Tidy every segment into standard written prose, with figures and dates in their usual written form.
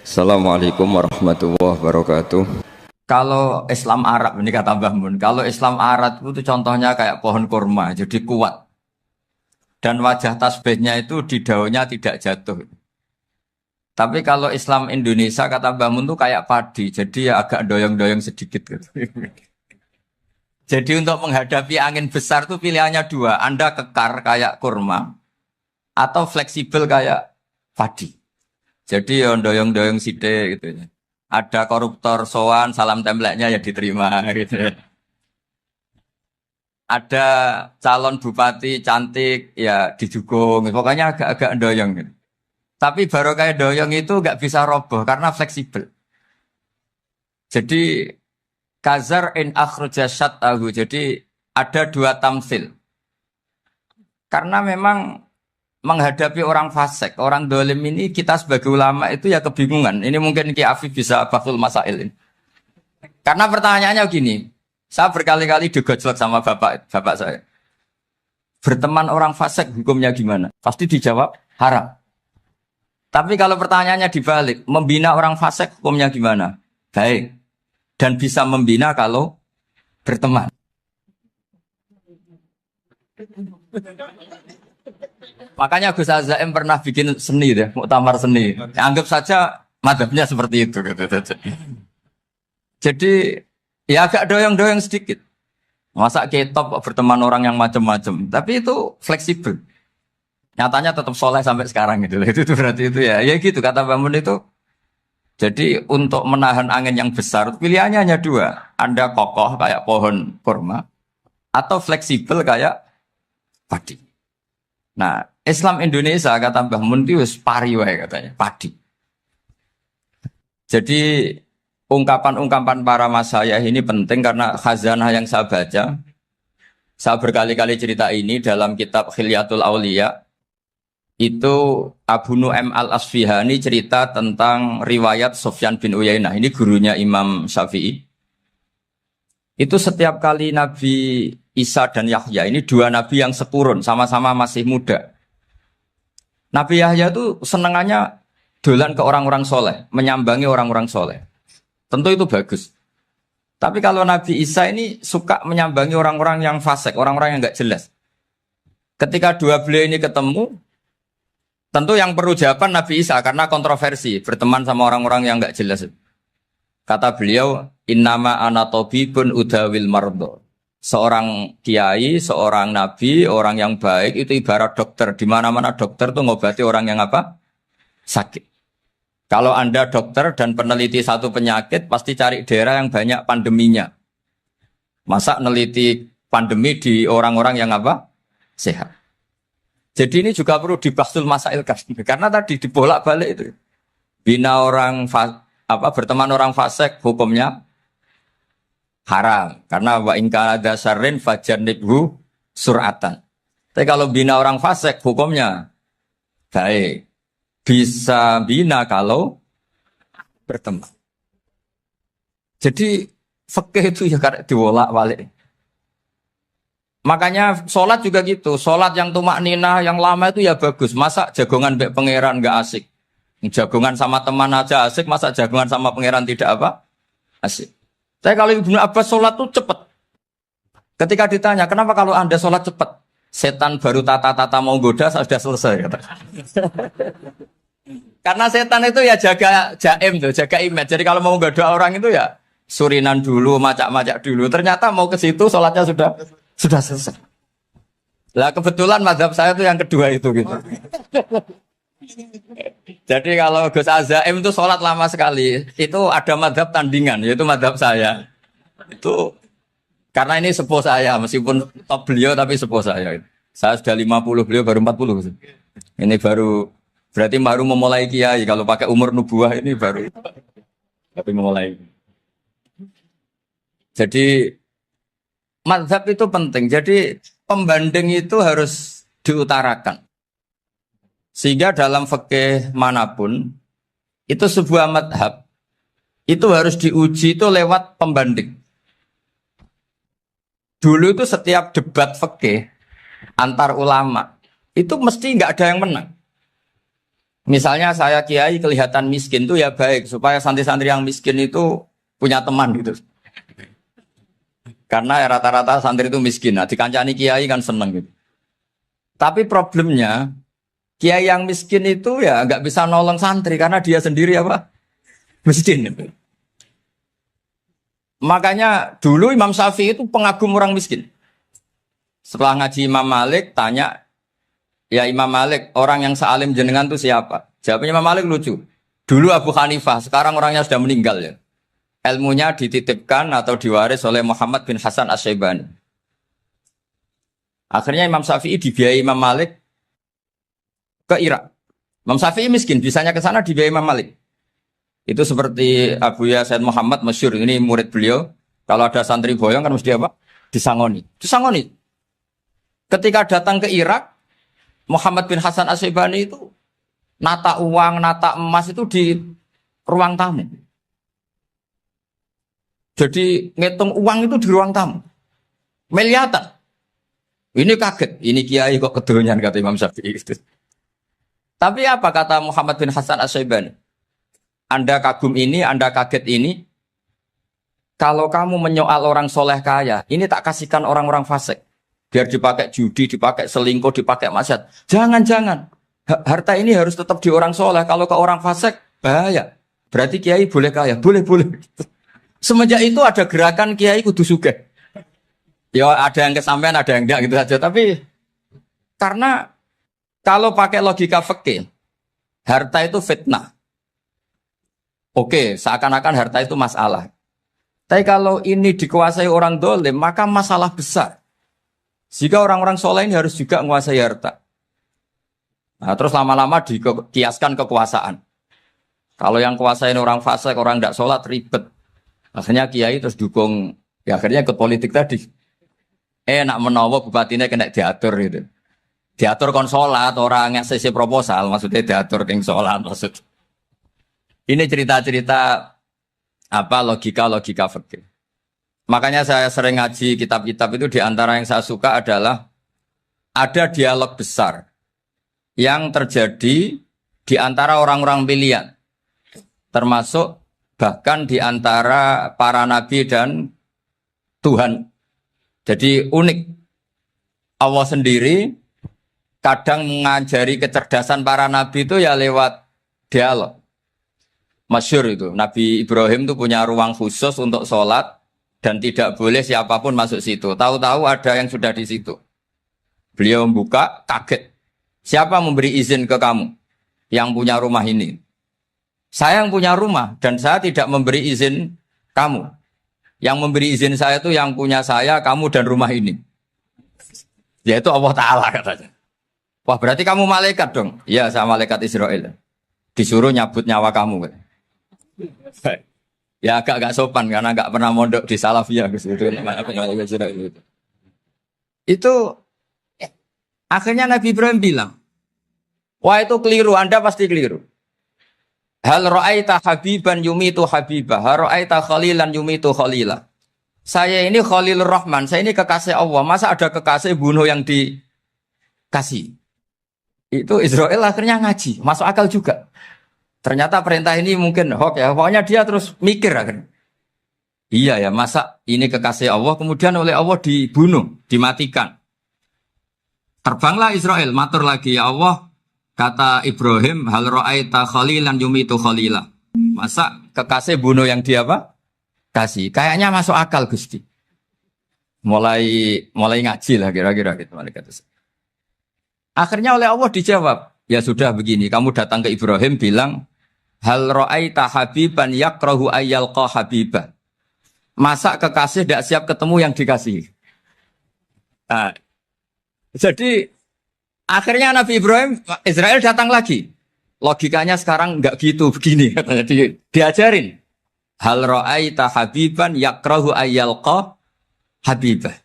Assalamualaikum warahmatullahi wabarakatuh. Kalau Islam Arab ini kata Mbah Mun, kalau Islam Arab itu contohnya kayak pohon kurma, jadi kuat. Dan wajah tasbihnya itu di daunnya tidak jatuh. Tapi kalau Islam Indonesia kata Mbah Mun itu kayak padi, jadi ya agak doyong-doyong sedikit gitu. Jadi untuk menghadapi angin besar itu pilihannya dua, Anda kekar kayak kurma atau fleksibel kayak padi. Jadi ya doyong-doyong sithik gitu ya. Ada koruptor sowan, salam templeknya ya diterima gitu. Ada calon bupati cantik ya didukung. Pokoknya agak-agak doyong gitu. Tapi baru kayak doyong itu nggak bisa roboh karena fleksibel. Jadi kazar in akhraja syat'ahu. Jadi ada dua tamsil. Karena memang menghadapi orang fasik, orang dolim ini kita sebagai ulama itu ya kebingungan. Ini mungkin Ki Afif bisa bahsul masail ini. Karena pertanyaannya gini, saya berkali-kali digojlok sama bapak saya. Berteman orang fasik hukumnya gimana? Pasti dijawab haram. Tapi kalau pertanyaannya dibalik, membina orang fasik hukumnya gimana? Baik. Dan bisa membina kalau berteman. Makanya Gus Azaim pernah bikin seni deh, muktamar seni. Anggap saja madhabnya seperti itu. Gitu. Jadi ya agak doyong-doyong sedikit. Masa ketop berteman orang yang macam-macam. Tapi itu fleksibel. Nyatanya tetap soleh sampai sekarang gitu. Itu berarti itu ya. Ya gitu kata Bangun itu. Jadi untuk menahan angin yang besar pilihannya hanya dua. Anda kokoh kayak pohon kurma atau fleksibel kayak padi. Nah, Islam Indonesia kata Mbah Mun itu pari wae katanya, padi. Jadi ungkapan-ungkapan para masyayikh ini penting karena khazanah yang saya baca. Saya berkali-kali cerita ini dalam kitab Khilyatul Auliya. Itu Abu Nu'aim Al-Asfihani cerita tentang riwayat Sufyan bin Uyainah. Ini gurunya Imam Syafi'i. Itu setiap kali Nabi Isa dan Yahya, ini dua nabi yang sekurun, sama-sama masih muda. Nabi Yahya itu senengannya dolan ke orang-orang soleh, menyambangi orang-orang soleh. Tentu itu bagus. Tapi kalau Nabi Isa ini suka menyambangi orang-orang yang fasik, orang-orang yang nggak jelas. Ketika dua beliau ini ketemu, tentu yang perlu jawaban Nabi Isa karena kontroversi, berteman sama orang-orang yang nggak jelas. Kata beliau, innama ana tabibun udawil mardo. Seorang kiai, seorang nabi, orang yang baik itu ibarat dokter. Di mana-mana dokter tuh ngobati orang yang apa? Sakit. Kalau Anda dokter dan peneliti satu penyakit, pasti cari daerah yang banyak pandeminya. Masa neliti pandemi di orang-orang yang apa? Sehat. Jadi ini juga perlu dibahsul masail karena tadi dibolak-balik itu. Bina orang berteman orang fasik hukumnya haram karena wa in kana dasarin fajanibhu suratan. Tapi kalau bina orang fasik hukumnya baik. Bisa bina kalau berteman. Jadi fikih itu ya karena dibolak-balik. Makanya sholat juga gitu. Sholat yang tumak ninah yang lama itu ya bagus. Masa jagongan mbek pangeran enggak asik. Jagongan sama teman aja asik, masa jagongan sama pangeran tidak apa? Asik. Saya kalau Ibnu Abbas sholat tuh cepat. Ketika ditanya, kenapa kalau Anda sholat cepat? Setan baru tata-tata mau goda, sudah selesai. Kata. Karena setan itu ya jaga jaim tuh, jaga image. Jadi kalau mau goda orang itu ya surinan dulu, macak-macak dulu. Ternyata mau ke situ sholatnya sudah selesai. Lah kebetulan mazhab saya itu yang kedua itu gitu. Jadi kalau Gus Azaim itu sholat lama sekali, itu ada madhab tandingan, yaitu madhab saya. Itu karena ini sepuh saya, meskipun top beliau tapi sepuh saya. Saya sudah 50, beliau baru 40. Ini berarti baru memulai kiai. Kalau pakai umur nubuah ini baru tapi memulai. Jadi madhab itu penting. Jadi pembanding itu harus diutarakan. Sehingga dalam fikih manapun, itu sebuah madhab, itu harus diuji itu lewat pembanding. Dulu itu setiap debat fikih antar ulama, itu mesti nggak ada yang menang. Misalnya saya kiai kelihatan miskin tuh ya baik supaya santri-santri yang miskin itu punya teman gitu. Karena rata-rata santri itu miskin. Nah, dikancani kiai kan seneng gitu. Tapi problemnya kiai yang miskin itu ya nggak bisa nolong santri karena dia sendiri apa? Miskin. Gitu. Makanya dulu Imam Syafi'i itu pengagum orang miskin. Setelah ngaji Imam Malik tanya, ya Imam Malik, orang yang sealim jenengan itu siapa? Jawabnya Imam Malik lucu. Dulu Abu Hanifah, sekarang orangnya sudah meninggal ya. Ilmunya dititipkan atau diwaris oleh Muhammad bin Hasan Asy-Syaibani. Akhirnya Imam Syafi'i dibiayai Imam Malik ke Irak. Imam Syafi'i miskin, bisanya ke sana dibiayai Imam Malik. Itu seperti Abu Yasin Muhammad masyhur, ini murid beliau. Kalau ada santri boyong kan mesti apa? Disangoni. Disangoni. Ketika datang ke Irak, Muhammad bin Hasan Asy-Syaibani itu nata uang, nata emas itu di ruang tamu. Jadi ngitung uang itu di ruang tamu. Miliatan. Ini kaget, ini kiai kok kedonyan kata Imam Syafi'i itu. Tapi apa kata Muhammad bin Hasan Asy-Syaibani? Anda kagum ini, Anda kaget ini. Kalau kamu menyoal orang soleh kaya, ini tak kasihkan orang-orang fasik. Biar dipakai judi, dipakai selingkuh, dipakai maksiat. Jangan-jangan. Harta ini harus tetap di orang soleh. Kalau ke orang fasik, bahaya. Berarti kiai boleh kaya. Boleh-boleh. Semenjak itu ada gerakan kiai kudu sugih. Ya ada yang kesampaian, ada yang enggak gitu saja. Tapi karena kalau pakai logika fikih, harta itu fitnah. Oke, seakan-akan harta itu masalah. Tapi kalau ini dikuasai orang dolim, maka masalah besar. Jika orang-orang soleh ini harus juga menguasai harta. Nah, terus lama-lama dikiaskan kekuasaan. Kalau yang kuasain orang fasik, orang tidak sholat, ribet. Akhirnya kiai terus dukung, ya akhirnya ikut politik tadi. Nak menawa bupatinya kena diatur gitu. Diatur kon sholat, orang yang sesi proposal, maksudnya diatur yang sholat maksud. Ini cerita-cerita apa logika-logika fikih. Makanya saya sering ngaji kitab-kitab itu, di antara yang saya suka adalah ada dialog besar yang terjadi di antara orang-orang pilihan, termasuk bahkan di antara para nabi dan Tuhan. Jadi unik. Allah sendiri kadang mengajari kecerdasan para nabi itu ya lewat dialog. Masyhur itu, Nabi Ibrahim itu punya ruang khusus untuk sholat dan tidak boleh siapapun masuk situ. Tahu-tahu ada yang sudah di situ. Beliau membuka, kaget. Siapa memberi izin ke kamu yang punya rumah ini? Saya yang punya rumah dan saya tidak memberi izin kamu. Yang memberi izin saya itu yang punya saya, kamu dan rumah ini. Yaitu Allah Ta'ala katanya. Wah berarti kamu malaikat dong? Iya saya malaikat Israel. Disuruh nyabut nyawa kamu. Ya agak sopan karena agak pernah mondok di Salafiyah itu akhirnya Nabi Ibrahim bilang, wah itu keliru, Anda pasti keliru. Hal ra'aita habiban yumitu habibah, hal ra'aita khalilan yumitu khalila. Saya ini Khalilur Rahman, saya ini kekasih Allah. Masa ada kekasih bunuh yang dikasih? Itu Israel akhirnya ngaji, masuk akal juga. Ternyata perintah ini mungkin hoax ya. Pokoknya dia terus mikir akhirnya. Iya ya, masa ini kekasih Allah kemudian oleh Allah dibunuh, dimatikan. Terbanglah Israel, matur lagi ya Allah, kata Ibrahim, hal ra'aita khalilan yumitu khalila. Masa kekasih bunuh yang dia apa? Kasih. Kayaknya masuk akal Gusti. Mulai ngaji lah kira-kira gitu malaikat. Akhirnya oleh Allah dijawab, ya sudah begini, kamu datang ke Ibrahim bilang, hal ra'aita habiban yakrahu ayyalqa habibah. Masa kekasih tidak siap ketemu yang dikasih. Nah, jadi akhirnya Nabi Ibrahim, Israel datang lagi. Logikanya sekarang enggak gitu, begini katanya diajarin. Hal ra'aita habiban yakrahu ayyalqa habibah.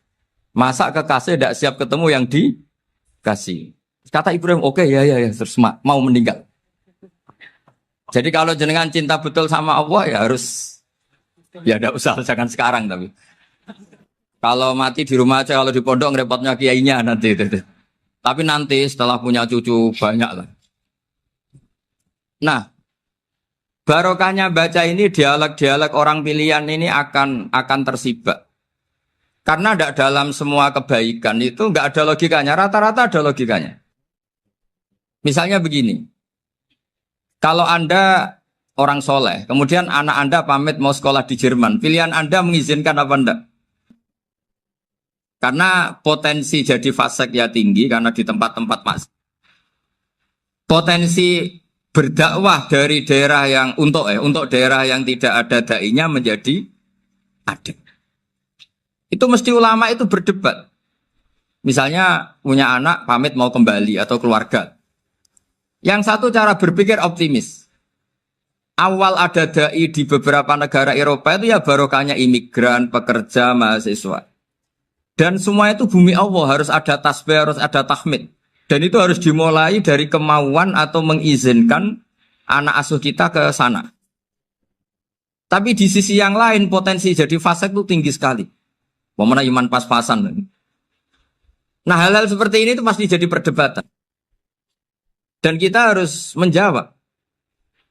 Masa kekasih tidak siap ketemu yang dikasih. Kata Ibrahim, oke, ya, terus mau meninggal. Jadi kalau jenengan cinta betul sama Allah ya harus, ya tidak usah, jangan sekarang tapi. Kalau mati di rumah aja, kalau di pondok ngerepotnya kiainya nanti. Tapi nanti setelah punya cucu banyak lah. Nah, barokahnya baca ini dialog-dialog orang pilihan ini akan tersibak. Karena tidak dalam semua kebaikan itu nggak ada logikanya, rata-rata ada logikanya. Misalnya begini, kalau Anda orang soleh, kemudian anak Anda pamit mau sekolah di Jerman, pilihan Anda mengizinkan apa enggak? Karena potensi jadi fasik ya tinggi, karena di tempat-tempat mas. Potensi berdakwah dari daerah yang untuk daerah yang tidak ada dai-nya menjadi ada. Itu mesti ulama itu berdebat. Misalnya punya anak pamit mau kembali atau keluarga. Yang satu cara berpikir optimis. Awal ada dai di beberapa negara Eropa itu ya barokahnya imigran, pekerja, mahasiswa. Dan semua itu bumi Allah, harus ada tasbih, harus ada tahmid. Dan itu harus dimulai dari kemauan atau mengizinkan anak asuh kita ke sana. Tapi di sisi yang lain potensi jadi fasik itu tinggi sekali. Momennya iman pas-pasan. Nah hal-hal seperti ini itu pasti jadi perdebatan. Dan kita harus menjawab.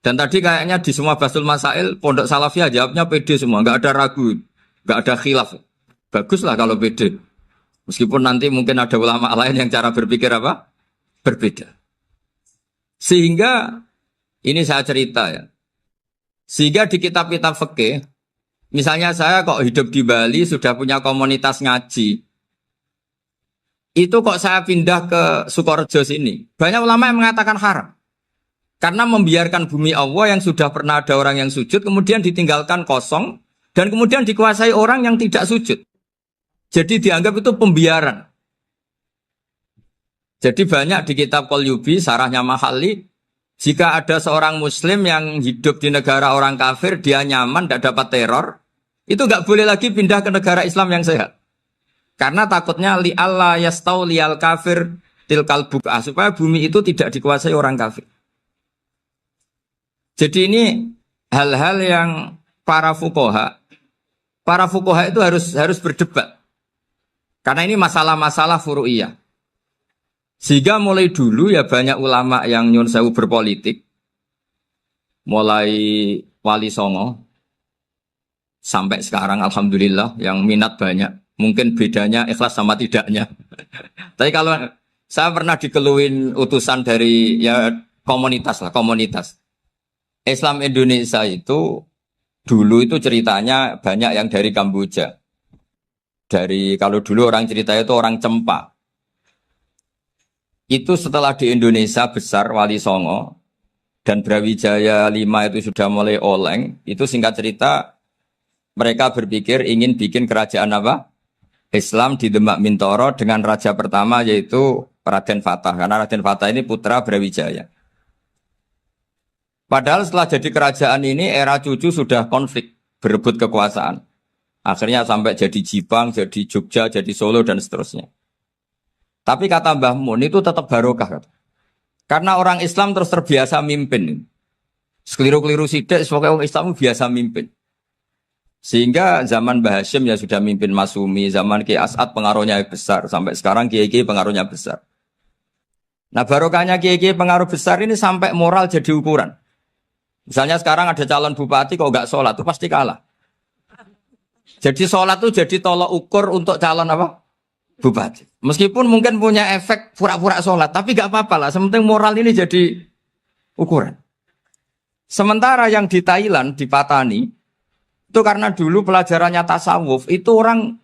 Dan tadi kayaknya di semua Basul Masail, Pondok Salafiyah jawabnya pede semua. Nggak ada ragu, nggak ada khilaf. Baguslah kalau pede. Meskipun nanti mungkin ada ulama lain yang cara berpikir apa? Berbeda. Sehingga, ini saya cerita ya. Sehingga di kitab-kitab fikih, misalnya saya kok hidup di Bali sudah punya komunitas ngaji. Itu kok saya pindah ke Sukorejo sini. Banyak ulama yang mengatakan haram. Karena membiarkan bumi Allah yang sudah pernah ada orang yang sujud, kemudian ditinggalkan kosong, dan kemudian dikuasai orang yang tidak sujud. Jadi dianggap itu pembiaran. Jadi banyak di kitab Qalyubi, sarahnya Mahalli, jika ada seorang muslim yang hidup di negara orang kafir, dia nyaman, tidak dapat teror, itu nggak boleh lagi pindah ke negara Islam yang sehat. Karena takutnya li'alla yastau li'al kafir tilkal buk'ah, supaya bumi itu tidak dikuasai orang kafir. Jadi ini hal-hal yang para fuqaha itu harus berdebat. Karena ini masalah-masalah furu'iyah. Sehingga mulai dulu ya banyak ulama yang nyun sewu berpolitik. Mulai Wali Songo sampai sekarang alhamdulillah yang minat banyak. Mungkin bedanya ikhlas sama tidaknya. Tapi kalau saya pernah dikeluhin utusan dari ya komunitas. Islam Indonesia itu dulu itu ceritanya banyak yang dari Kamboja. Kalau dulu orang cerita itu orang Cempa. Itu setelah di Indonesia besar Wali Songo dan Brawijaya 5 itu sudah mulai oleng. Itu singkat cerita mereka berpikir ingin bikin kerajaan apa? Islam di Demak Mintoro dengan raja pertama yaitu Raden Fatah. Karena Raden Fatah ini putra Brawijaya. Padahal setelah jadi kerajaan ini era cucu sudah konflik, berebut kekuasaan. Akhirnya sampai jadi Jipang, jadi Jogja, jadi Solo dan seterusnya. Tapi kata Mbah Mun itu tetap barokah. Karena orang Islam terus terbiasa mimpin. Sekeliru-keliru sidik, sebagai orang Islam biasa mimpin. Sehingga zaman Mbah Hashim ya sudah mimpin Masumi, zaman Ki As'ad pengaruhnya besar. Sampai sekarang Kiai pengaruhnya besar. Nah barokahnya Kiai pengaruh besar ini sampai moral jadi ukuran. Misalnya sekarang ada calon bupati kok nggak sholat, itu pasti kalah. Jadi sholat itu jadi tolok ukur untuk calon apa? Bupati. Meskipun mungkin punya efek pura-pura sholat, tapi nggak apa-apa lah. Sementing moral ini jadi ukuran. Sementara yang di Thailand, di Patani, itu karena dulu pelajarannya tasawuf, itu orang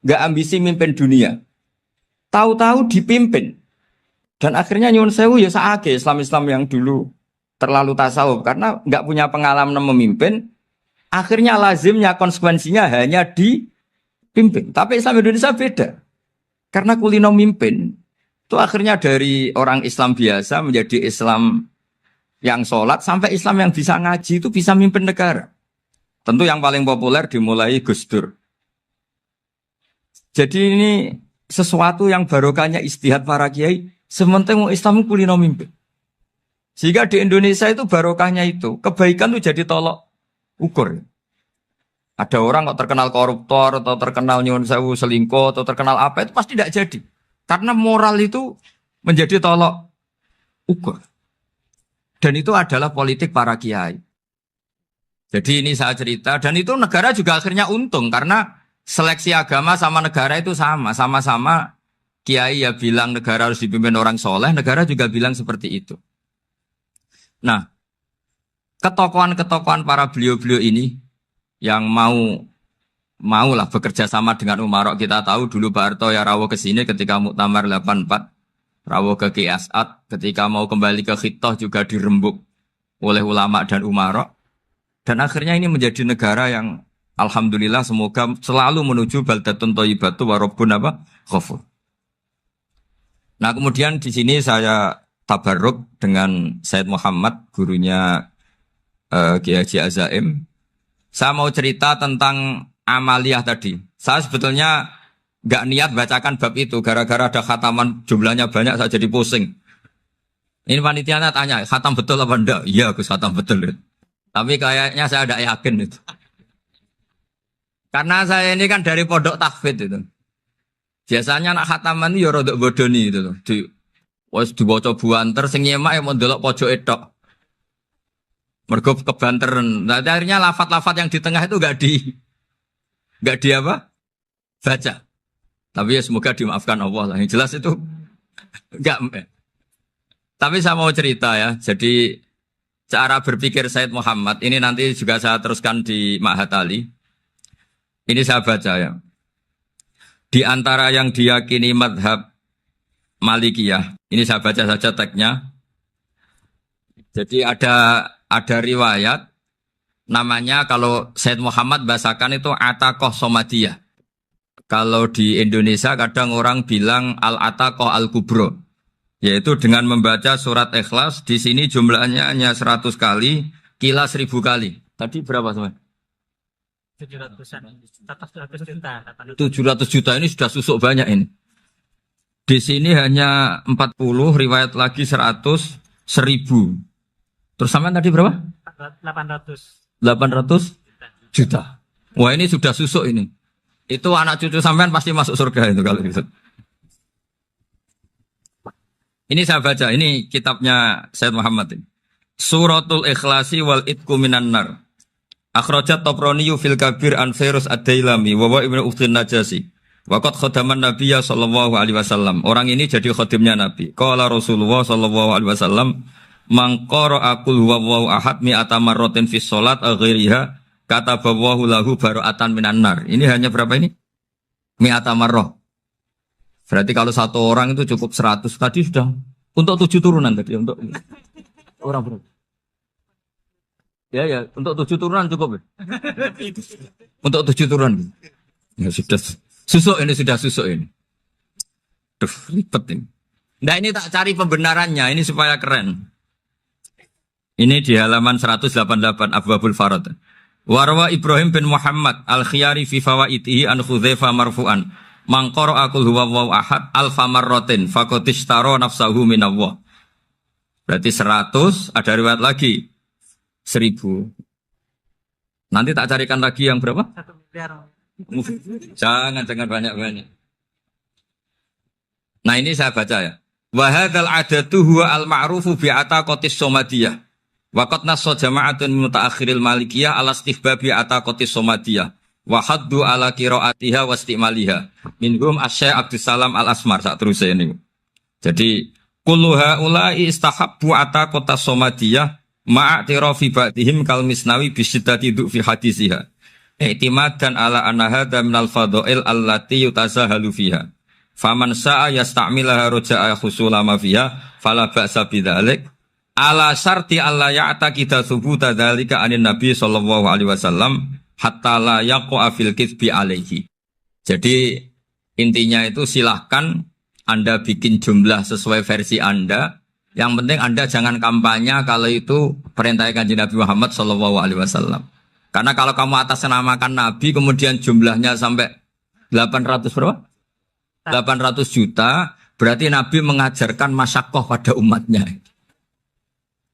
nggak ambisi mimpin dunia. Tahu-tahu dipimpin. Dan akhirnya nyuwun sewu ya saake Islam-Islam yang dulu terlalu tasawuf karena nggak punya pengalaman memimpin, akhirnya lazimnya konsekuensinya hanya dipimpin. Tapi Islam Indonesia beda, karena kulino mimpin itu akhirnya dari orang Islam biasa menjadi Islam yang sholat sampai Islam yang bisa ngaji itu bisa mimpin negara. Tentu yang paling populer dimulai Gus Dur. Jadi ini sesuatu yang barokahnya istihad para kiai, sementing Islam kulino mimpin. Sehingga di Indonesia itu barokahnya itu, kebaikan itu jadi tolok ukur. Ada orang kok terkenal koruptor, atau terkenal nyuwun sewu selingkuh, atau terkenal apa, itu pasti tidak jadi. Karena moral itu menjadi tolok ukur. Dan itu adalah politik para kiai. Jadi ini saya cerita, dan itu negara juga akhirnya untung, karena seleksi agama sama negara itu sama-sama kiai ya bilang negara harus dipimpin orang soleh, negara juga bilang seperti itu. Nah, ketokohan-ketokohan para beliau-beliau ini yang mau lah bekerja sama dengan Umarok. Kita tahu dulu Pak Harto ya rawuh ke sini ketika Muktamar 84, rawuh ke Ki As'ad, ketika mau kembali ke Khittah juga dirembuk oleh ulama dan Umarok. Dan akhirnya ini menjadi negara yang alhamdulillah semoga selalu menuju baldatun thayyibatu wa rabbun ghafur. Nah, kemudian di sini saya tabarruk dengan Said Muhammad, gurunya Kiai Haji Azaim. Saya mau cerita tentang amaliyah tadi. Saya sebetulnya nggak niat bacakan bab itu, gara-gara ada khataman jumlahnya banyak saya jadi pusing. Ini panitianya tanya, khatam betul apa enggak? Iya, Gus, khatam betul. Tapi kayaknya saya tidak yakin itu. Karena saya ini kan dari pondok tahfidz itu. Biasanya anak khataman itu ya rada bodoni itu loh. Wes dibaca buanter sing nyemak mau ndelok pojok etok. Mergo kebanteren. Nah, akhirnya lafat-lafat yang di tengah itu enggak di apa? Baca. Tapi ya semoga dimaafkan Allah lah. Yang jelas itu enggak. Tapi saya mau cerita ya. Jadi cara berpikir Said Muhammad ini nanti juga saya teruskan di Ma'had Ali. Ini saya baca ya. Di antara yang diyakini madhab Malikiyah, ini saya baca saja teksnya. Jadi ada riwayat namanya, kalau Said Muhammad bahasakan itu Ataqoh Somadiyah. Kalau di Indonesia kadang orang bilang Al-Ataqoh Al-Kubro, yaitu dengan membaca surat Ikhlas. Di sini jumlahnya hanya 100 kali, kila 1000 kali. Tadi berapa teman? 700 juta ini sudah susuk banyak ini. Di sini hanya 40, riwayat lagi 100, 1000. Terus sampai tadi berapa? 800 juta. Wah, ini sudah susuk ini. Itu anak cucu sampean pasti masuk surga itu kalau gitu. Ini saya baca, ini kitabnya Said Muhammad ini. Suratul Ikhlasi wal Itqu minan nar. Akhrajat Tabrani fil Kabir an Fairuz Ad-Dailami wa Ibnu Ukhtin Najasi. Waqad khadaman Nabiyya sallallahu alaihi wasallam. Orang ini jadi khadimnya Nabi. Qala Rasulullah sallallahu alaihi wasallam, "Man qara'a qul huwallahu ahad mi'ata marratin fi shalat ghairiha kataballahu lahu bara'atan minan nar." Ini hanya berapa ini? Mi'ata marrah. Berarti kalau satu orang itu cukup 100. Tadi sudah untuk 7 turunan tadi, untuk orang berapa? Ya, untuk 7 turunan cukup ya? Untuk 7 turunan. Ya sudah susuk ini, sudah susuk ini. Duh, ribet ini. Nah, ini tak cari pembenarannya, ini supaya keren. Ini di halaman 188 Abwabul Farad. Warwa Ibrahim bin Muhammad al-Khiyari fi fawaitihi an Khudzaifa marfu'an. Man qara'a qul huwallahu ahad alfa marratin faqad ishtara nafsahu minallah. Berarti 100, ada riwayat lagi 1000. Nanti tak carikan lagi yang berapa? 1 miliar. Jangan banyak-banyak. Nah, ini saya baca ya. Wa hadzal adatu huwa al-ma'rufu bi ataqatis somadiyah. Wa qad nassa jama'atun min mutaakhiril malikiyah ala istihbabi ataqatis somadiyah. Wa haddu ala qiraatiha wa istimaliha. Minhum Asy-Syaikh Abdus Salam Al-Asmar sak teruse ini. Jadi kullu haula'i istahabbu ataqatas somadiyah ma'atirafi ba'dihim kal misnawi bisyidati fi hadisiha. I'timadan ala anna hadza minal fadha'il allati yutasahalu fiha. Faman sa'a yasta'milaha roja'a khusula ma fiha fala ba'sa bidzalik. Ala syarti alla ya'taqida thubuta dzalika anin nabi sallallahu alaihi wasallam hatta la yaqa'a fil kitsbi alaihi. Jadi intinya itu silahkan Anda bikin jumlah sesuai versi Anda. Yang penting Anda jangan kampanye kalau itu perintah Kanjeng Nabi Muhammad sallallahu alaihi wasallam. Karena kalau kamu atasnamakan Nabi kemudian jumlahnya sampai 800 berapa? 800 juta, berarti Nabi mengajarkan masyaqqah pada umatnya.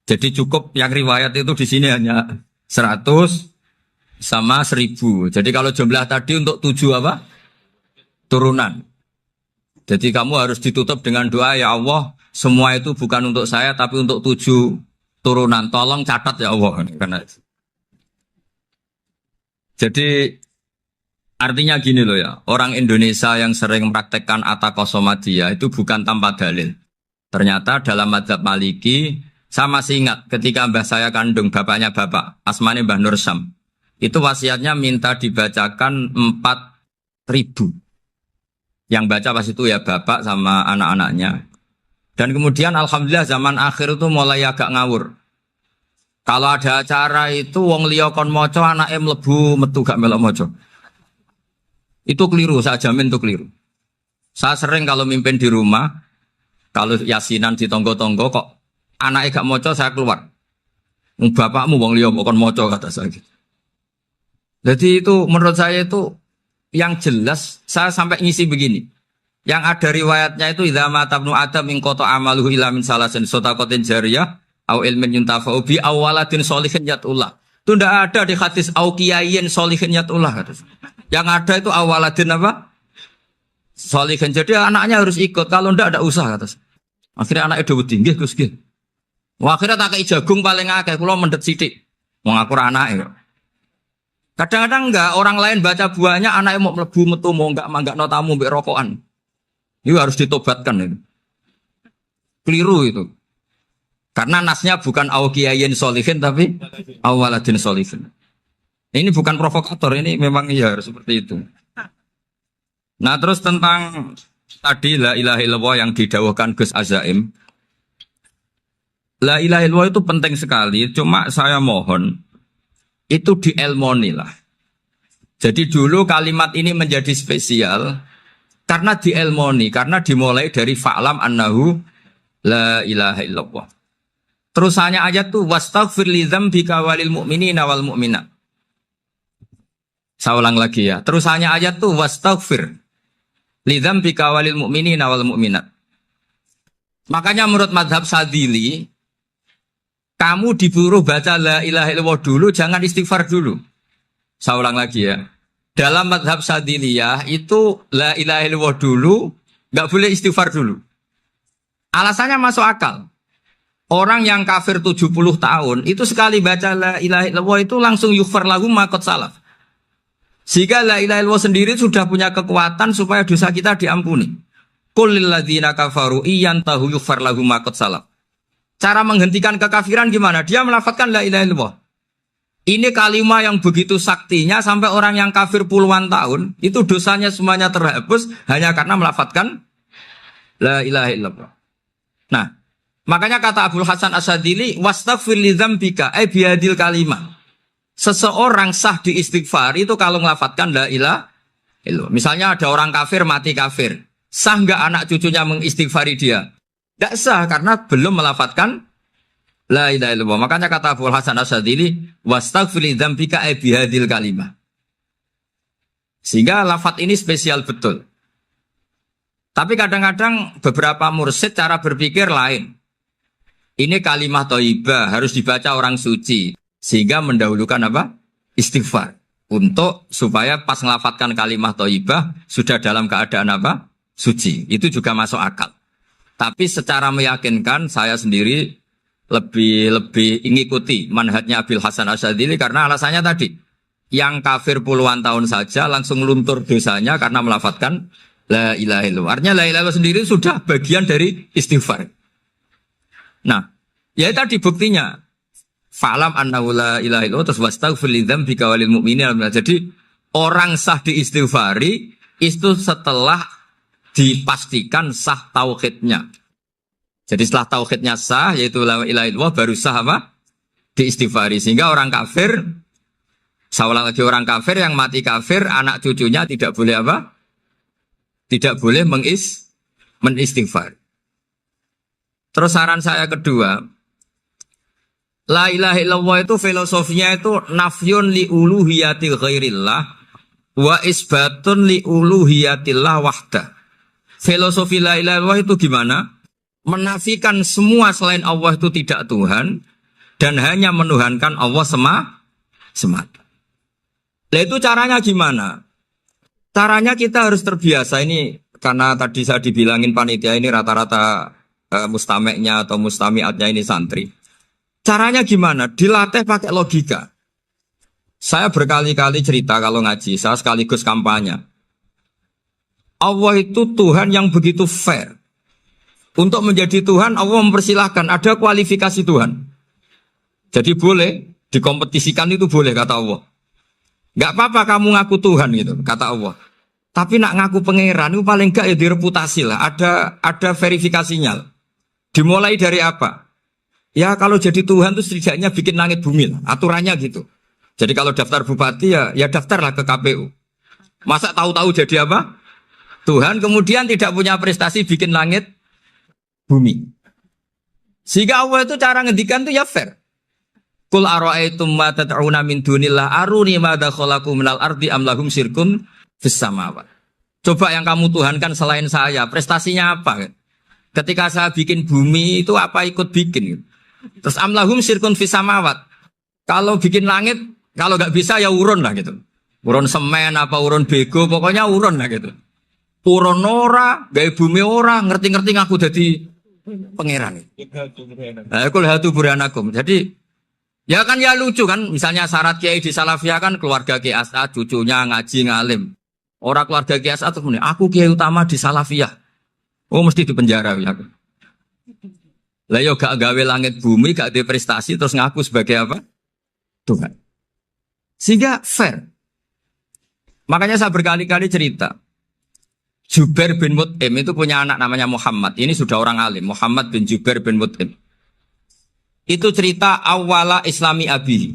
Jadi cukup yang riwayat itu di sini hanya 100 sama 1000. Jadi kalau jumlah tadi untuk 7 apa? Turunan. Jadi kamu harus ditutup dengan doa, ya Allah, semua itu bukan untuk saya tapi untuk 7 turunan. Tolong catat ya Allah. Karena jadi artinya gini loh ya, orang Indonesia yang sering mempraktekkan atakosomadiyah itu bukan tanpa dalil. Ternyata dalam mazhab Maliki, saya masih ingat ketika mbah saya kandung, bapaknya bapak, asmane Mbah Nur Syam, itu wasiatnya minta dibacakan 4.000. Yang baca pas itu ya bapak sama anak-anaknya. Dan kemudian alhamdulillah zaman akhir itu mulai agak ngawur. Kalau ada acara itu wong liya kon maca anake mlebu metu gak melok maca. Itu keliru, saya jamin itu keliru. Saya sering kalau mimpin di rumah, kalau yasinan di tonggo-tonggo kok anaknya gak maca saya keluar. Bapakmu wong liya kon maca kata saya gitu. Jadi itu menurut saya itu yang jelas saya sampai ngisi begini. Yang ada riwayatnya itu idza mata ibnu adam min qata amaluhu illa min salasin shadaqatin jariyah au ilmin yuntafa'u bi awaladin sholihin yatullah. Itu tidak ada di hadis au kiyayin sholihin yatullah. Yang ada itu awaladin apa? Sholihin. Jadi anaknya harus ikut. Kalau tidak ada usah kata. Akhirnya anaknya udah tinggi Gus nggih. Wah, akhirnya tak kei jagung paling akeh kula mendet sithik. Wong aku ora anake. Kadang-kadang enggak orang lain baca buahnya anaknya mau mlebu metu mau enggak tamu mbek rokokan. Itu harus ditobatkan itu. Keliru itu. Karena nasnya bukan awkiyayin solihin tapi awaladin solihin. Ini bukan provokator, ini memang iya harus seperti itu. Nah terus tentang tadi la ilaha illallah yang didawahkan Gus Azaim. La ilaha illallah itu penting sekali, cuma saya mohon itu dielmoni lah. Jadi dulu kalimat ini menjadi spesial karena dielmoni, karena dimulai dari fa'lam annahu la ilaha illallah. Terusannya ayat tuh wastaghfir li dzambika walil mu'minina wal mu'minat. Saya ulang lagi ya. Terusannya ayat tuh wastaghfir li dzambika walil mu'minina wal mu'minat. Makanya menurut mazhab Sadili, kamu disuruh baca la ilaha illallah dulu, jangan istighfar dulu. Saya ulang lagi ya. Dalam mazhab Sadiliyah itu la ilaha illallah dulu, nggak boleh istighfar dulu. Alasannya masuk akal. Orang yang kafir 70 tahun itu sekali baca la ilaha illallah itu langsung yughfar lahu ma qad salaf. Sehingga la ilaha illallah sendiri sudah punya kekuatan supaya dosa kita diampuni. Qul lil ladzina kafaru iyantahu yughfar lahu ma qad salaf. Cara menghentikan kekafiran gimana? Dia melafadzkan la ilaha illallah. Ini kalimat yang begitu saktinya sampai orang yang kafir puluhan tahun itu dosanya semuanya terhapus hanya karena melafadzkan la ilaha illallah. Nah, makanya kata Abdul Hasan Asyadili wastaghfir li dzambika ay bihadil kalimah. Seseorang sah di istighfar itu kalau melafadzkan la ilaha illallah. Misalnya ada orang kafir mati kafir. Sah enggak anak cucunya mengistighfari dia? Enggak sah karena belum melafadzkan la ilaha illallah. Makanya kata Abu Hasan Asyadili wastaghfir li dzambika ay bihadil kalimah. Sehingga lafadz ini spesial betul. Tapi kadang-kadang beberapa mursyid cara berpikir lain. Ini kalimat thayyibah harus dibaca orang suci sehingga mendahulukan apa? Istighfar. Untuk supaya pas ngelafatkan kalimat thayyibah sudah dalam keadaan apa? Suci. Itu juga masuk akal. Tapi secara meyakinkan saya sendiri lebih mengikuti manhajnya Abil Hasan Asyadili karena alasannya tadi yang kafir puluhan tahun saja langsung luntur dosanya karena melafadzkan la ilaha illallah. Artinya la ilaha illallah sendiri sudah bagian dari istighfar. Nah, ya tadi buktinya fa'lam annahu la ilaha illallah terus wastaghfir li dzambika walil mu'minin. Jadi orang sah diistighfari itu setelah dipastikan sah tauhidnya. Jadi setelah tauhidnya sah, yaitu la ilaha illallah, baru sah apa? Diistighfari. Sehingga orang kafir, saya ulang lagi, orang kafir yang mati kafir, anak cucunya tidak boleh apa? Tidak boleh menistighfar. Terus saran saya kedua, la ilaha illallah itu filosofinya itu nafyun li uluhiyatil ghairillah wa isbatun li uluhiyatillah wahdah. Filosofi la ilaha illallah itu gimana? Menafikan semua selain Allah itu tidak Tuhan dan hanya menuhankan Allah semata. Nah itu caranya gimana? Caranya kita harus terbiasa ini karena tadi saya dibilangin panitia ini rata-rata mustameknya atau mustamiatnya ini santri. Caranya gimana? Dilatih pakai logika. Saya berkali-kali cerita kalau ngaji, saya sekaligus kampanye. Allah itu Tuhan yang begitu fair. Untuk menjadi Tuhan, Allah mempersilahkan, ada kualifikasi Tuhan. Jadi boleh, dikompetisikan itu boleh, kata Allah. Gak apa-apa kamu ngaku Tuhan gitu, kata Allah. Tapi nak ngaku pangeran itu paling gak ya direputasi lah, ada verifikasinya. Dimulai dari apa? Ya kalau jadi Tuhan itu setidaknya bikin langit bumi lah, aturannya gitu. Jadi kalau daftar bupati ya daftarlah ke KPU. Masa tahu-tahu jadi apa? Tuhan kemudian tidak punya prestasi bikin langit bumi. Sehingga Allah itu cara ngendikan itu ya fair. Qul ara'aytum ma tad'una min dunillah aruni madza khalaqu minal ardi am lahum syirkun fis samawat. Coba yang kamu tuhankan selain saya, prestasinya apa? Ketika saya bikin bumi itu apa ikut bikin? Terus amlahum sirkun fis samawat. Kalau bikin langit, kalau nggak bisa ya urun lah gitu. Urun semen apa urun bego, pokoknya urun lah gitu. Urun ora, gawe bumi ora, ngerti-ngerti ngaku jadi pangeran. Kul hatu burhanakum. Jadi ya kan ya lucu kan, misalnya syarat kiai di Salafiyah kan keluarga Kiai As'ad, cucunya ngaji ngalim. Orang keluarga Kiai As'ad tuh aku kiai utama di Salafiyah. Oh mesti di penjara ya. Lah yo gak gawe langit bumi, gak ada prestasi terus ngaku sebagai apa? Tuhan. Sehingga fair. Makanya saya berkali-kali cerita. Jubair bin Mut'im itu punya anak namanya Muhammad. Ini sudah orang alim, Muhammad bin Jubair bin Mut'im. Itu cerita awala Islami Abi.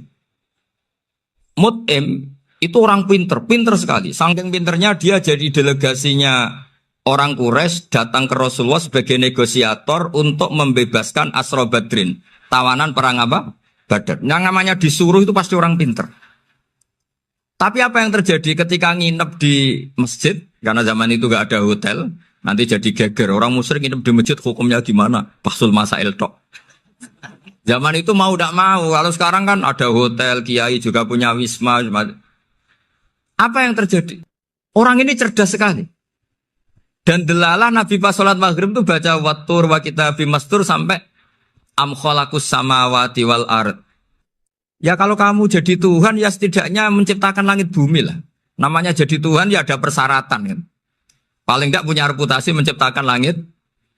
Mut'im itu orang pinter sekali. Saking pinternya dia jadi delegasinya orang Quraisy datang ke Rasulullah sebagai negosiator untuk membebaskan Asra Badrin. Tawanan perang apa? Badar. Yang namanya disuruh itu pasti orang pinter. Tapi apa yang terjadi ketika nginep di masjid? Karena zaman itu gak ada hotel. Nanti jadi geger. Orang musyrik nginep di masjid hukumnya gimana? Bahsul masail tok. Zaman itu mau gak mau. Kalau sekarang kan ada hotel, kiai juga punya wisma. Apa yang terjadi? Orang ini cerdas sekali. Dan delalah Nabi pas sholat maghrib itu baca wattur wa kitabim mastur sampai am khalaqus samawati wal ard. Ya kalau kamu jadi Tuhan ya setidaknya menciptakan langit bumi lah. Namanya jadi Tuhan ya ada persyaratan kan. Paling enggak punya reputasi menciptakan langit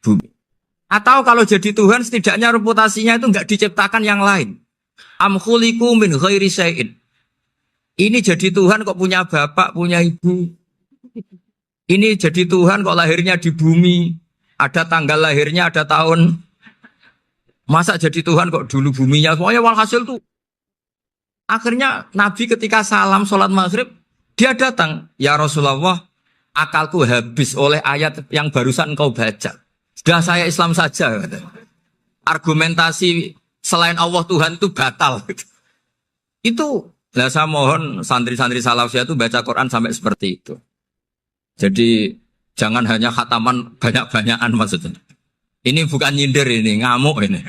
bumi. Atau kalau jadi Tuhan setidaknya reputasinya itu enggak diciptakan yang lain. Am khuliqu min ghairi syai'in. Ini jadi Tuhan kok punya bapak, punya ibu. Ini jadi Tuhan kok lahirnya di bumi, ada tanggal lahirnya, ada tahun. Masa jadi Tuhan kok dulu buminya, pokoknya walhasil tuh. Akhirnya Nabi ketika salam sholat maghrib, dia datang. Ya Rasulullah, akalku habis oleh ayat yang barusan engkau baca. Sudah saya Islam saja. Argumentasi selain Allah Tuhan itu batal. Itu, nah saya mohon santri-santri Salafiyah itu baca Quran sampai seperti itu. Jadi jangan hanya khataman banyak-banyakan maksudnya. Ini bukan nyindir ini, ngamuk ini.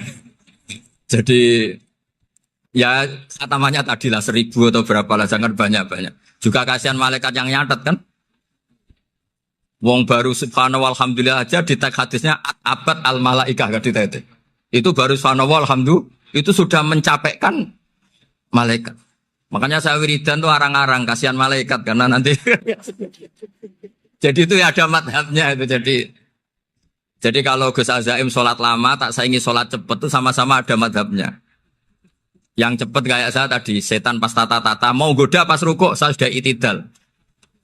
Jadi ya khatamannya tadilah 1000 atau berapa lah, jangan banyak-banyak. Juga kasihan malaikat yang nyatet kan. Wong baru subhanallah alhamdulillah aja di teks hadisnya abad al malaikah kan ditete. Itu baru subhanallah alhamdulillah itu sudah mencapaikan malaikat. Makanya saya wiridan tuh arang-arang kasihan malaikat karena nanti jadi itu ya ada madhabnya itu. Jadi kalau Gus Azaim sholat lama tak saingi sholat cepet itu sama-sama ada madhabnya. Yang cepet kayak saya tadi setan pas tata-tata mau goda pas rukuk saya sudah itidal.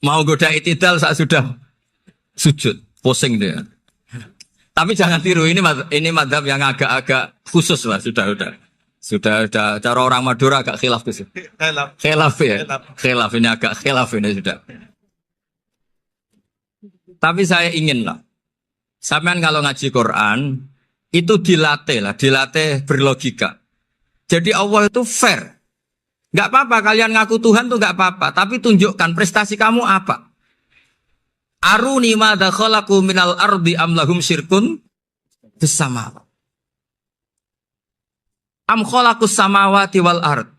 Mau goda itidal saya sudah sujud pusing dia. Tapi jangan tiru ini madhab yang agak-agak khusus lah sudah cara orang Madura agak khilaf tuh. Khilaf ya. Khilaf ini agak khilaf ini sudah. Tapi saya ingin lah, sampean kalau ngaji Quran itu dilatih berlogika. Jadi Allah itu fair. Gak apa-apa kalian ngaku Tuhan tuh gak apa-apa, tapi tunjukkan prestasi kamu apa. Aruni madza khalaqu minal ardi am lahum syirkun fis samawati. Am khalaqus samawati wal ard.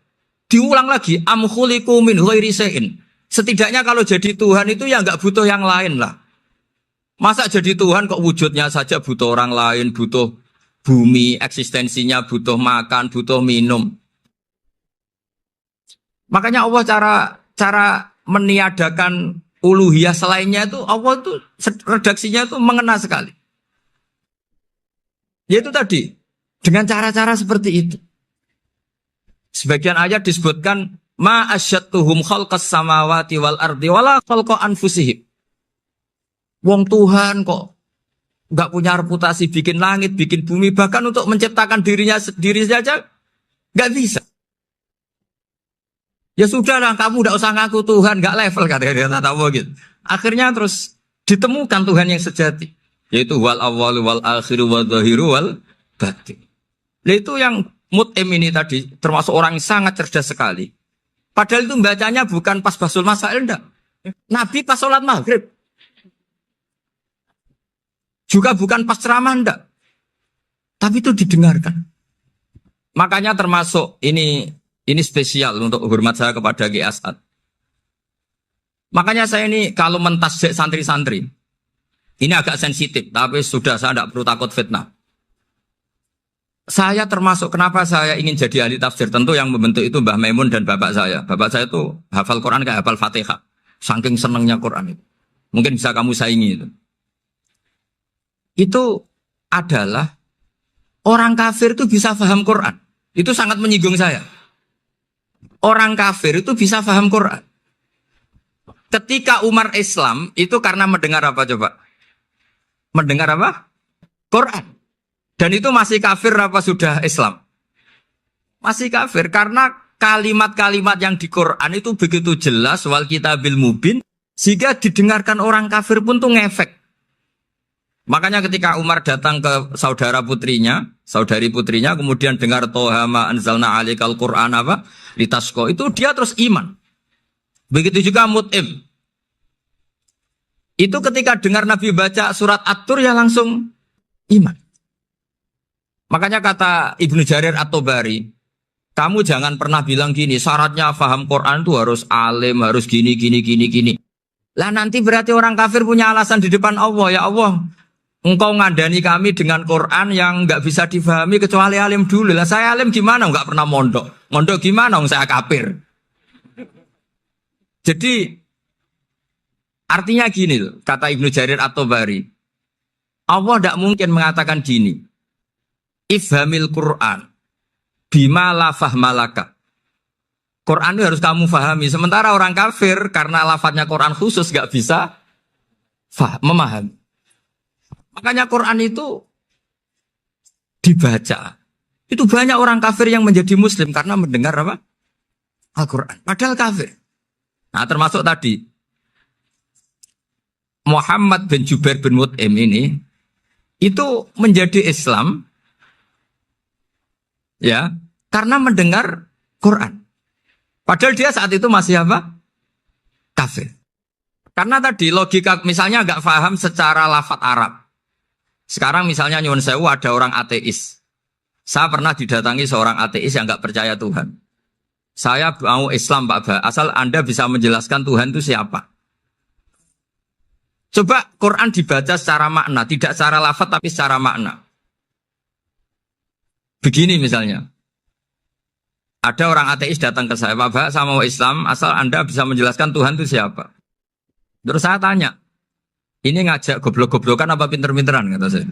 Diulang lagi, am khuliqu min ghairi syai'in. Setidaknya kalau jadi Tuhan itu ya gak butuh yang lain lah. Masa jadi Tuhan kok wujudnya saja butuh orang lain, butuh bumi eksistensinya butuh makan, butuh minum. Makanya Allah cara meniadakan uluhiyah selainnya itu Allah itu redaksinya itu mengena sekali. Yaitu tadi dengan cara-cara seperti itu. Sebagian ayat disebutkan ma asyattuhum khalqas samawati wal ardi wala khalqa anfusihim. Wong Tuhan kok nggak punya reputasi bikin langit, bikin bumi, bahkan untuk menciptakan dirinya sendiri saja nggak bisa. Ya sudahlah, kamu nggak usah ngaku Tuhan, nggak level kata Allah gitu. Akhirnya terus ditemukan Tuhan yang sejati, yaitu wal awwalu wal akhiru wal zahiru wal batin. Nah itu yang Mut'im ini tadi termasuk orang yang sangat cerdas sekali. Padahal itu bacanya bukan pas basul masail, enggak. Nabi pas sholat maghrib. Juga bukan pas ceramah, enggak. Tapi itu didengarkan. Makanya termasuk ini spesial untuk hormat saya kepada Ki As'ad. Makanya saya ini kalau mentasjek santri-santri, ini agak sensitif, tapi sudah saya tidak perlu takut fitnah. Saya termasuk kenapa saya ingin jadi ahli tafsir, tentu yang membentuk itu Mbah Maimun dan bapak saya. Bapak saya itu hafal Quran kayak hafal Fatihah. Saking senangnya Quran itu. Mungkin bisa kamu saingi itu. Itu adalah orang kafir itu bisa paham Quran. Itu sangat menyinggung saya. Orang kafir itu bisa paham Quran. Ketika Umar Islam itu karena mendengar apa coba? Mendengar apa? Quran. Dan itu masih kafir apa sudah Islam? Masih kafir karena kalimat-kalimat yang di Quran itu begitu jelas wal kitabil mubin sehingga didengarkan orang kafir pun tuh ngefek. Makanya ketika Umar datang ke saudari putrinya, kemudian dengar Toha ma anzalna alaikal Qur'an apa? Litasqa, itu dia terus iman. Begitu juga Mut'im. Itu ketika dengar Nabi baca surat At-Tur ya langsung iman. Makanya kata Ibnu Jarir At-Tabari, kamu jangan pernah bilang gini, syaratnya paham Quran itu harus alim, harus gini. Lah nanti berarti orang kafir punya alasan di depan Allah, ya Allah, engkau ngandani kami dengan Quran yang nggak bisa difahami kecuali alim dulu. Lah saya alim gimana? Nggak pernah mondok. Mondok gimana? Saya kafir. Jadi artinya gini loh, kata Ibnu Jarir At-Tabari, Allah tidak mungkin mengatakan gini, ifhamil Quran bima la fahmalaka. Quran itu harus kamu fahami. Sementara orang kafir karena lafadznya Quran khusus nggak bisa memahami. Makanya Quran itu dibaca. Itu banyak orang kafir yang menjadi muslim karena mendengar apa? Al-Quran. Padahal kafir. Nah termasuk tadi Muhammad bin Jubair bin Mut'im ini itu menjadi Islam ya karena mendengar Quran. Padahal dia saat itu masih apa? Kafir. Karena tadi logika misalnya nggak paham secara lafadz Arab. Sekarang misalnya nyuwun sewu ada orang ateis. Saya pernah didatangi seorang ateis yang nggak percaya Tuhan. Saya mau Islam Pak Ba, asal Anda bisa menjelaskan Tuhan itu siapa. Coba Quran dibaca secara makna, tidak secara lafadz tapi secara makna. Begini misalnya, ada orang ateis datang ke saya, Pak Ba, saya mau Islam, asal Anda bisa menjelaskan Tuhan itu siapa. Terus saya tanya, ini ngajak goblok-goblokan apa pinter-pinteran, kata saya.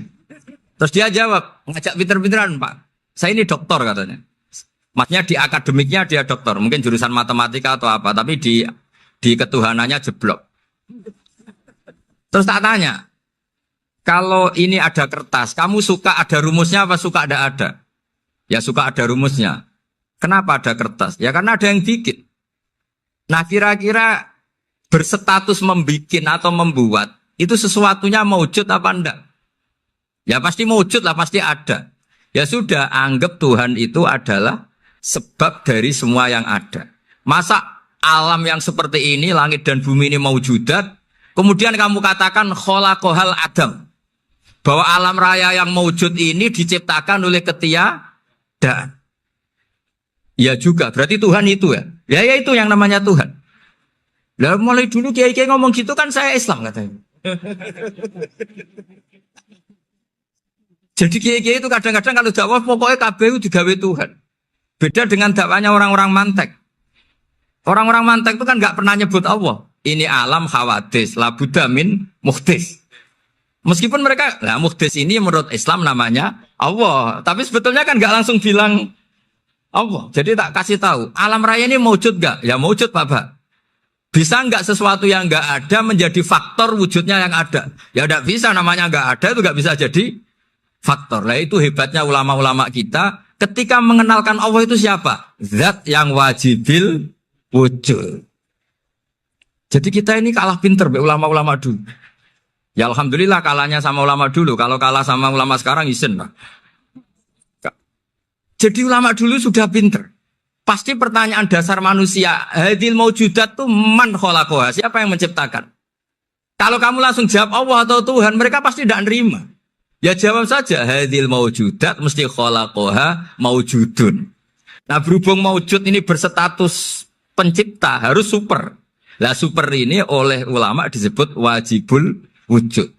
Terus dia jawab, ngajak pinter-pinteran Pak, saya ini doktor katanya. Maksudnya di akademiknya dia doktor, mungkin jurusan matematika atau apa, tapi di ketuhanannya jeblok. Terus tak tanya, kalau ini ada kertas, kamu suka ada rumusnya apa suka ada? Ya suka ada rumusnya. Kenapa ada kertas? Ya karena ada yang bikin. Nah kira-kira berstatus membikin atau membuat, itu sesuatunya mewujud apa enggak? Ya pasti mewujud lah, pasti ada. Ya sudah, anggap Tuhan itu adalah sebab dari semua yang ada. Masa alam yang seperti ini, langit dan bumi ini mewujudat, kemudian kamu katakan kholaqohal adam, bahwa alam raya yang mewujud ini diciptakan oleh ketiadaan. Ya juga, berarti Tuhan itu ya. Ya itu yang namanya Tuhan. Lah mulai dulu kiai-kiai ngomong gitu kan saya Islam katanya. Jadi kiai-kiai itu kadang-kadang kalau dakwah pokoknya kabeh digawe Tuhan. Beda dengan dakwanya orang-orang mantek. Orang-orang mantek itu kan nggak pernah nyebut Allah. Ini alam hawadis, la budda min muhdis. Meskipun mereka, nah muhdis ini menurut Islam namanya Allah. Tapi sebetulnya kan nggak langsung bilang Allah. Jadi tak kasih tahu, alam raya ini mewujud nggak? Ya mewujud Bapak. Bisa nggak sesuatu yang nggak ada menjadi faktor wujudnya yang ada? Ya nggak bisa, namanya nggak ada itu nggak bisa jadi faktor. Nah itu hebatnya ulama-ulama kita. Ketika mengenalkan Allah itu siapa? Zat yang wajibil wujud. Jadi kita ini kalah pinter be ulama-ulama dulu. Ya alhamdulillah kalahnya sama ulama dulu. Kalau kalah sama ulama sekarang isen lah. Jadi ulama dulu sudah pinter. Pasti pertanyaan dasar manusia, hadil maujudat tuh man khalaqaha, siapa yang menciptakan? Kalau kamu langsung jawab Allah atau Tuhan, mereka pasti tidak nerima. Ya jawab saja, hadil maujudat mesti khalaqaha maujudun. Nah berhubung maujud ini berstatus pencipta, harus super. Lah super ini oleh ulama disebut wajibul wujud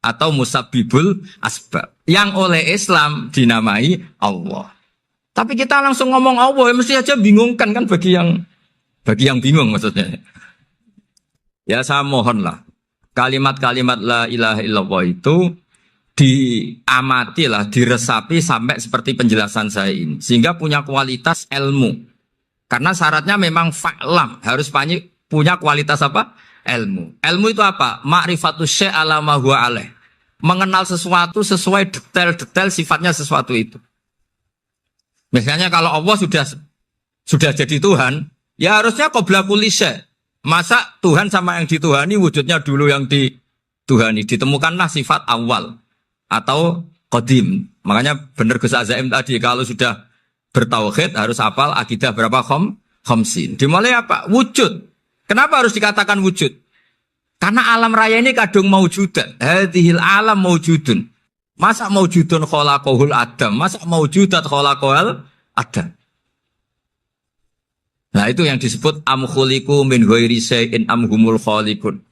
atau musabbibul asbab. Yang oleh Islam dinamai Allah. Tapi kita langsung ngomong Allah, ya mesti aja bingungkan kan bagi yang bingung maksudnya. Ya saya mohonlah kalimat-kalimat la ilaha illallah itu diamatilah, diresapi sampai seperti penjelasan saya ini. Sehingga punya kualitas ilmu. Karena syaratnya memang fa'lam, harus punya kualitas apa? Ilmu. Ilmu itu apa? Ma'rifatus syai' ala ma huwa alaih. Mengenal sesuatu sesuai detail-detail sifatnya sesuatu itu. Misalnya kalau Allah sudah jadi Tuhan, ya harusnya qabla kulli syai'. Masa Tuhan sama yang dituhani wujudnya dulu yang dituhani. Ditemukanlah sifat awal atau qadim. Makanya benar Gus Azaim tadi kalau sudah bertauhid harus hafal akidah berapa khamsin. Dimulai apa? Wujud. Kenapa harus dikatakan wujud? Karena alam raya ini kadung maujudan. Hadhil alam maujudun. Masa maujudun khalaqahul adam? Masa maujudat khalaqahul adam? Nah itu yang disebut am khuliqu min ghairi syai'in am humul khaliqun.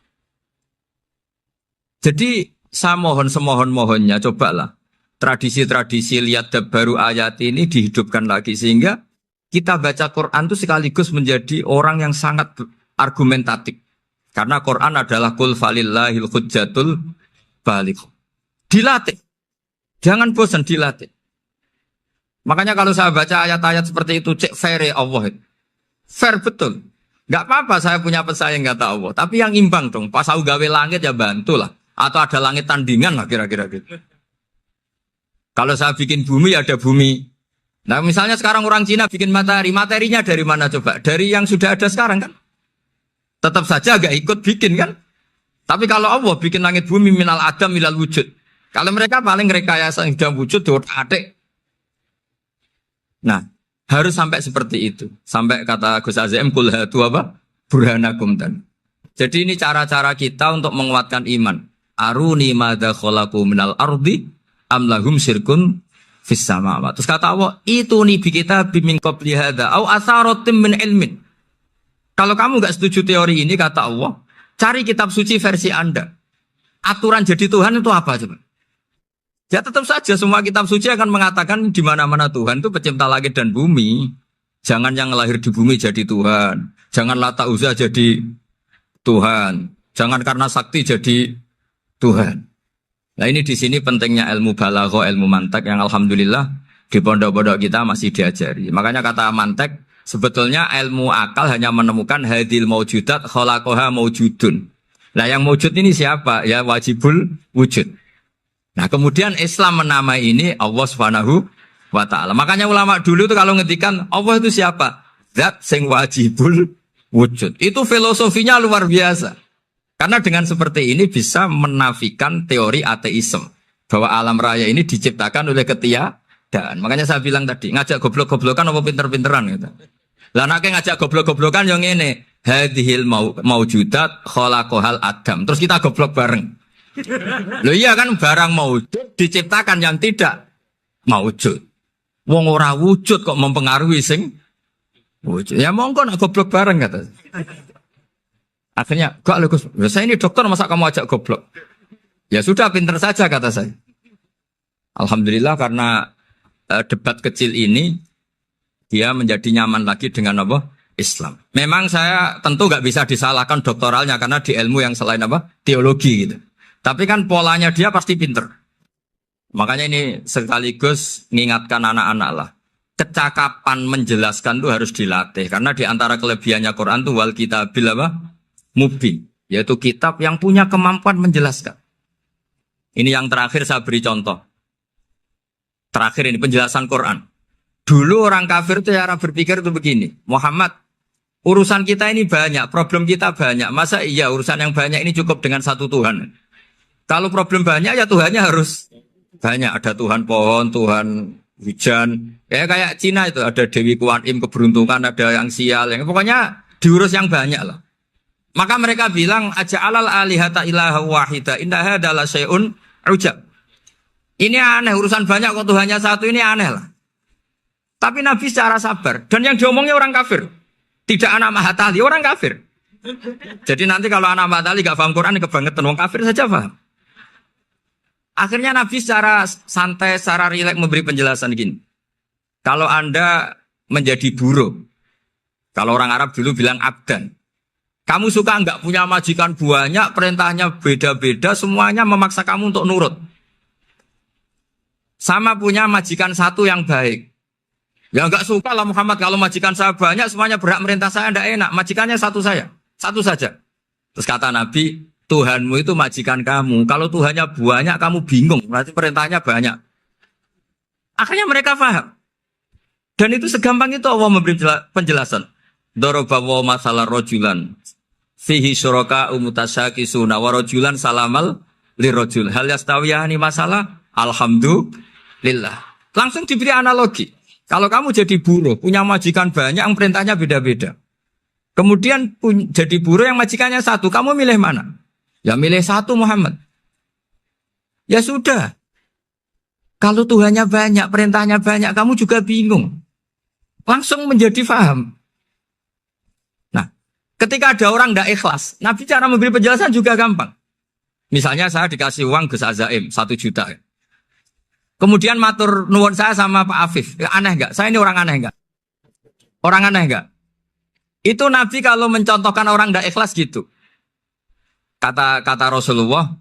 Jadi saya mohon semohon-mohonnya cobalah tradisi-tradisi lihat baru ayat ini dihidupkan lagi sehingga kita baca Quran itu sekaligus menjadi orang yang sangat argumentatif. Karena Quran adalah qul falillahil hujjatul baligh. Dilatih. Jangan bosan dilatih. Makanya kalau saya baca ayat-ayat seperti itu cek fair Allah. Fair betul. Enggak apa-apa saya punya pesaing kata Allah, tapi yang imbang dong. Pas aku gawe langit ya bantulah. Atau ada langit tandingan lah kira-kira gitu. Kalau saya bikin bumi ya ada bumi. Nah misalnya sekarang orang Cina bikin matahari. Materinya dari mana coba? Dari yang sudah ada sekarang kan? Tetap saja agak ikut bikin kan? Tapi kalau Allah bikin langit bumi minal adam minal wujud. Kalau mereka paling rekayasa yang sudah wujud adik. Nah harus sampai seperti itu. Sampai kata Gus Azim kul hatu apa? Burhanakum dan. Jadi ini cara-cara kita untuk menguatkan iman. Aruni madza khalaqu minal ardi am lahum syirkun fis samawati. Terus kata Allah, itu nih bi kitab min qabli hadza au asaratim min ilmin. Kalau kamu enggak setuju teori ini kata Allah, cari kitab suci versi Anda. Aturan jadi Tuhan itu apa coba? Ya tetap saja semua kitab suci akan mengatakan di mana-mana Tuhan itu pencipta langit dan bumi. Jangan yang lahir di bumi jadi Tuhan. Jangan Lata Uzza jadi Tuhan. Jangan karena sakti jadi Tuhan. Nah ini di sini pentingnya ilmu balaghah, ilmu mantek yang alhamdulillah di pondok-pondok kita masih diajari. Makanya kata mantek sebetulnya ilmu akal hanya menemukan hadil maujudat khalaqaha maujudun. Nah yang maujud ini siapa? Ya wajibul wujud. Nah kemudian Islam menamai ini Allah Subhanahu wa ta'ala. Makanya ulama dulu itu kalau ngetikan Allah itu siapa? Zat sing wajibul wujud. Itu filosofinya luar biasa. Karena dengan seperti ini bisa menafikan teori ateisme. Bahwa alam raya ini diciptakan oleh ketiadaan. Makanya saya bilang tadi, ngajak goblok-goblokan apa pinter-pinteran gitu. Lah nek ngajak goblok-goblokan yang ini, hadhil maujudat khalaqahal adam. Terus kita goblok bareng. Loh iya kan barang maujud diciptakan yang tidak maujud. Wong ora wujud kok mempengaruhi sing wujud. Ya monggo nak goblok bareng kata. Akhirnya, gak Gus, saya ini dokter masa kamu ajak goblok? Ya sudah pinter saja kata saya. Alhamdulillah karena debat kecil ini dia menjadi nyaman lagi dengan apa? Islam. Memang saya tentu nggak bisa disalahkan doktoralnya karena di ilmu yang selain apa? Teologi gitu. Tapi kan polanya dia pasti pinter. Makanya ini sekaligus mengingatkan anak-anak lah. Kecakapan menjelaskan itu harus dilatih. Karena di antara kelebihannya Quran itu wal kitabil apa? Mubin. Yaitu kitab yang punya kemampuan menjelaskan. Ini yang terakhir saya beri contoh. Terakhir ini penjelasan Quran. Dulu orang kafir itu cara berpikir itu begini. Muhammad, urusan kita ini banyak, problem kita banyak. Masa iya urusan yang banyak ini cukup dengan satu Tuhan? Kalau problem banyak ya Tuhannya harus banyak. Ada Tuhan pohon, Tuhan hujan. Kayak Cina itu ada Dewi Kuan Im, keberuntungan, ada yang sial. Pokoknya diurus yang banyak lah. Maka mereka bilang, aja'alal alihata ilaha wahida, inna hadza la syai'un ujab. Ini aneh, urusan banyak kok Tuhannya satu, ini aneh lah. Tapi Nabi secara sabar. Dan yang diomongnya orang kafir. Tidak anak Mahatali, orang kafir. Jadi nanti kalau anak Mahatali gak paham Quran, kebangetan, orang kafir saja paham. Akhirnya Nabi secara santai, secara rileks memberi penjelasan gini. Kalau Anda menjadi buruh, kalau orang Arab dulu bilang abdan. Kamu suka enggak punya majikan banyak, perintahnya beda-beda, semuanya memaksa kamu untuk nurut. Sama punya majikan satu yang baik. Ya enggak suka lah Muhammad kalau majikan saya banyak, semuanya berhak merintah saya, enggak enak. Majikannya satu saya, satu saja. Terus kata Nabi, Tuhanmu itu majikan kamu. Kalau Tuhannya banyak, kamu bingung. Berarti perintahnya banyak. Akhirnya mereka paham. Dan itu segampang itu Allah memberi penjelasan. Dorobawo masalah rojulan. Fihi syuraka umutasyakisuna wa rojulan salamal lirojul. Hal yastawiyahani masalah. Alhamdulillah. Langsung diberi analogi. Kalau kamu jadi buruh, punya majikan banyak, yang perintahnya beda-beda. Kemudian jadi buruh yang majikannya satu. Kamu milih mana? Ya milih satu Muhammad. Ya sudah. Kalau Tuhannya banyak, perintahnya banyak, kamu juga bingung. Langsung menjadi faham. Nah, ketika ada orang tidak ikhlas, Nabi cara memberi penjelasan juga gampang. Misalnya saya dikasih uang Gus Azaim 1 juta. Kemudian matur nuwun saya sama Pak Afif. Ya, aneh enggak? Saya ini orang aneh enggak? Orang aneh enggak? Itu Nabi kalau mencontohkan orang tidak ikhlas gitu. Kata Rasulullah,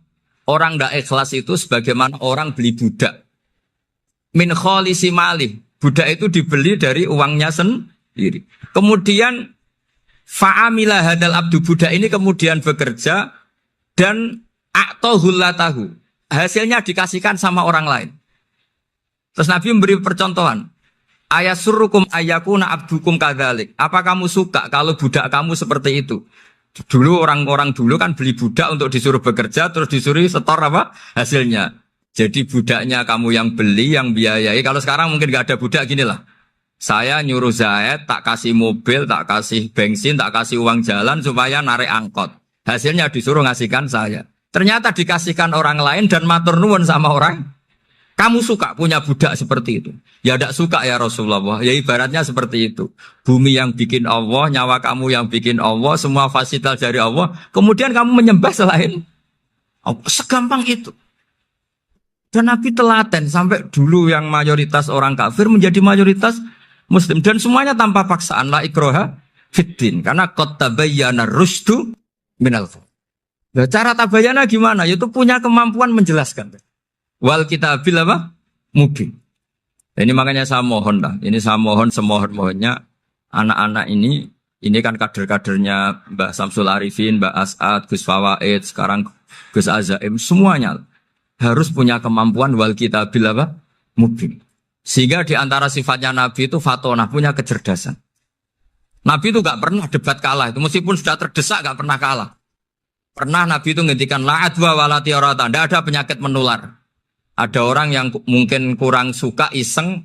orang tidak ikhlas itu sebagaimana orang beli budak. Min kholisi malih. Budak itu dibeli dari uangnya sendiri. Kemudian fa'amila hadal abdu, budak ini kemudian bekerja dan a'tohullatahu. Hasilnya dikasihkan sama orang lain. Terus Nabi memberi percontohan. Ayasurrukum ayyakuna abdukum kadzalik. Apa kamu suka kalau budak kamu seperti itu? Dulu orang-orang dulu kan beli budak untuk disuruh bekerja terus disuruh setor apa? Hasilnya. Jadi budaknya kamu yang beli, yang biayai. Kalau sekarang mungkin gak ada budak gini lah. Saya nyuruh Zaid, tak kasih mobil, tak kasih bensin, tak kasih uang jalan supaya narik angkot. Hasilnya disuruh ngasihkan saya. Ternyata dikasihkan orang lain dan matur nuwun sama orang. Kamu suka punya budak seperti itu? Ya tidak suka ya Rasulullah. Ya ibaratnya seperti itu. Bumi yang bikin Allah, nyawa kamu yang bikin Allah, semua fasilitas dari Allah. Kemudian kamu menyembah selain Allah. Segampang itu. Dan Nabi telaten sampai dulu yang mayoritas orang kafir menjadi mayoritas Muslim. Dan semuanya tanpa paksaan. La ikroha fiddin. Karena qad tabayyana rusdu minal ghayy. Nah, cara tabayana gimana? Yaitu punya kemampuan menjelaskan. Wal kitabil apa? Mubin. Ini makanya saya mohon lah. Ini saya mohon semohon-mohonnya anak-anak ini kan kader-kadernya Mbah Samsul Arifin, Mbah As'ad, Gus Fawaid, sekarang Gus Azaim, semuanya harus punya kemampuan wal kitabil apa? Mubin. Sehingga di antara sifatnya Nabi itu fatonah, punya kecerdasan. Nabi itu gak pernah debat kalah. Itu meskipun sudah terdesak gak pernah kalah. Pernah Nabi itu ngendikan la'adwa walati orata. Tidak ada penyakit menular. Ada orang yang mungkin kurang suka iseng.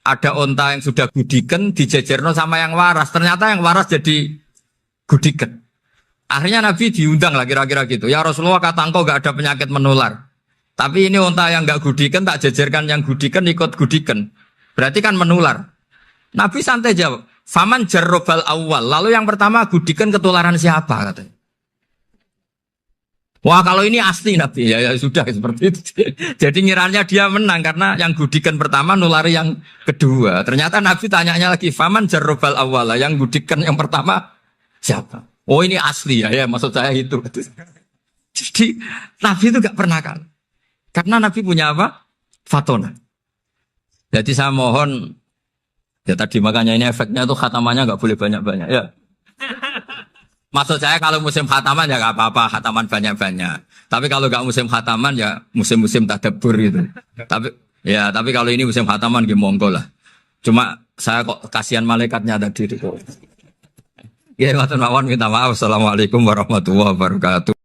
Ada onta yang sudah gudiken dijejerno sama yang waras. Ternyata yang waras jadi gudiken. Akhirnya Nabi diundang lah kira-kira gitu. Ya Rasulullah kata engkau gak ada penyakit menular. Tapi ini onta yang gak gudiken tak jejerkan yang gudiken ikut gudiken. Berarti kan menular. Nabi santai jawab. Faman jarrobal awal. Lalu yang pertama gudiken ketularan siapa katanya. Wah kalau ini asli Nabi ya sudah seperti itu. Jadi ngiranya dia menang karena yang gudikan pertama nulari yang kedua. Ternyata Nabi tanyanya lagi, faman jarrobal awala, yang gudikan yang pertama siapa? Oh ini asli ya maksud saya itu. Jadi Nabi itu gak pernah kalah. Karena Nabi punya apa? Fatona. Jadi saya mohon, ya tadi makanya ini efeknya tuh khatamannya gak boleh banyak-banyak ya. Maksud saya kalau musim khataman ya gak apa-apa, khataman banyak-banyak. Tapi kalau gak musim khataman ya musim-musim tadabbur gitu. Tapi kalau ini musim khataman ya monggo lah. Cuma saya kok kasihan malaikatnya tadi itu. Ya, matur mawon minta maaf. Assalamualaikum warahmatullahi wabarakatuh.